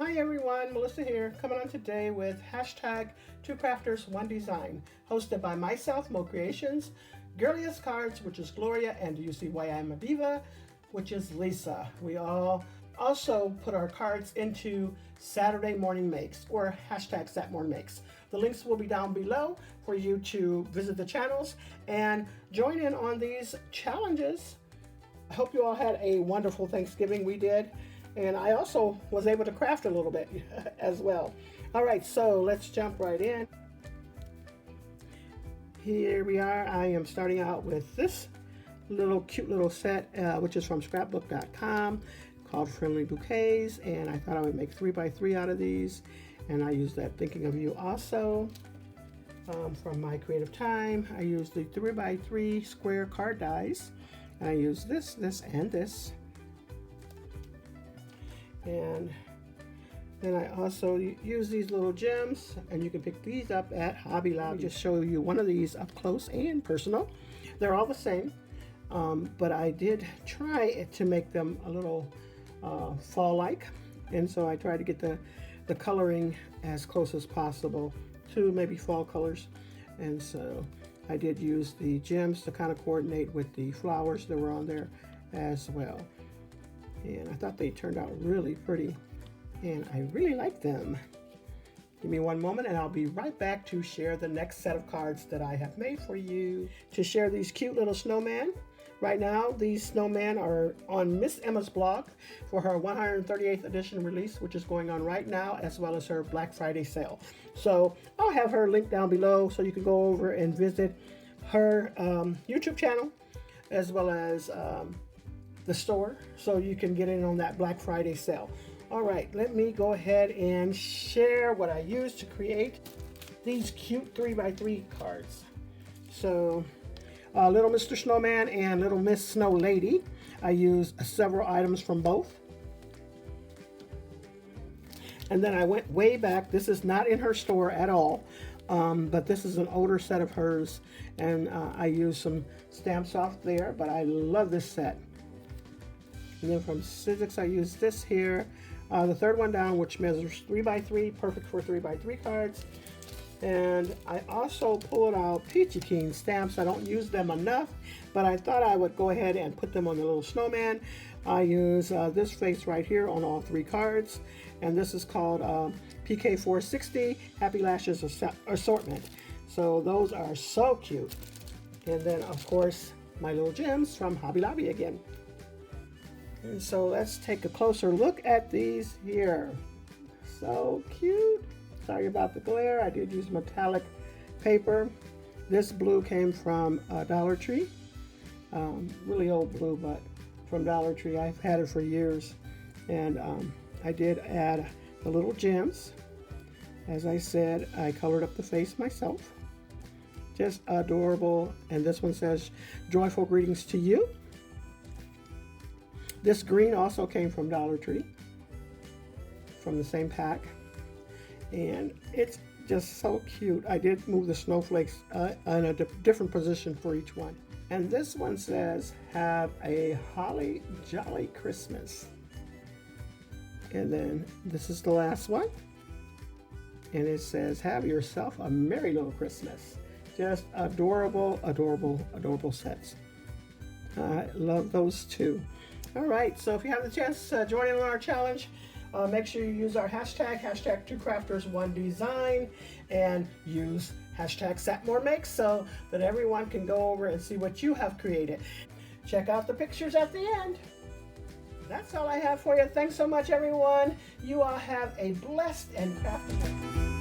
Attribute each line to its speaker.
Speaker 1: Hi everyone, Melissa here, coming on today with hashtag Two Crafters, One Design, hosted by myself, Mo Creations, Girliest Cards, which is Gloria, and Do You See Why I'm a Diva, which is Lisa. We all also put our cards into Saturday Morning Makes, or hashtag Sat Morning Makes. The links will be down below for you to visit the channels and join in on these challenges. I hope you all had a wonderful Thanksgiving. We did. And I also was able to craft a little bit as well. All right, so let's jump right in. Here we are. I am starting out with this cute little set, which is from scrapbook.com, called Friendly Bouquets. And I thought I would make 3x3 out of these. And I used that Thinking of You also. From my creative time, I used the 3x3 square card dies. And I used this, and this. And then I also use these little gems, and you can pick these up at Hobby Lobby. Just show you one of these up close and personal. They're all the same, but I did try to make them a little fall-like, and so I tried to get the coloring as close as possible to maybe fall colors. And so I did use the gems to kind of coordinate with the flowers that were on there as well. And I thought they turned out really pretty, and I really like them. Give me one moment and I'll be right back to share the next set of cards that I have made for you. To share these cute little snowmen. Right now, these snowmen are on Miss Emma's blog for her 138th edition release, which is going on right now, as well as her Black Friday sale. So I'll have her link down below so you can go over and visit her YouTube channel, as well as the store, so you can get in on that Black Friday sale. All right, let me go ahead and share what I used to create these cute 3x3 cards. So Little Mr. Snowman and Little Miss Snow Lady, I used several items from both. And then I went way back. This is not in her store at all, but this is an older set of hers, and I used some stamps off there, but I love this set. And then from Sizzix, I used this here, the third one down, which measures 3x3, perfect for 3x3 cards. And I also pulled out Peachy Keen stamps. I don't use them enough, but I thought I would go ahead and put them on the little snowman. I use this face right here on all 3 cards, and this is called PK460 Happy Lashes Assortment. So those are so cute. And then, of course, my little gems from Hobby Lobby again. And so let's take a closer look at these here. So cute. Sorry about the glare. I did use metallic paper. This blue came from Dollar Tree. Really old blue, but from Dollar Tree. I've had it for years. And I did add the little gems. As I said, I colored up the face myself. Just adorable. And this one says, "Joyful greetings to you." This green also came from Dollar Tree, from the same pack, and it's just so cute. I did move the snowflakes in a different position for each one. And this one says, "Have a holly jolly Christmas." And then this is the last one, and it says, "Have yourself a merry little Christmas." Just adorable, adorable, adorable sets. I love those too. All right, so if you have the chance to join in on our challenge, make sure you use our hashtag Two Crafters, One Design, and use hashtag SatMoreMakes so that everyone can go over and see what you have created. Check out the pictures at the end. That's all I have for you. Thanks so much, everyone. You all have a blessed and crafty day.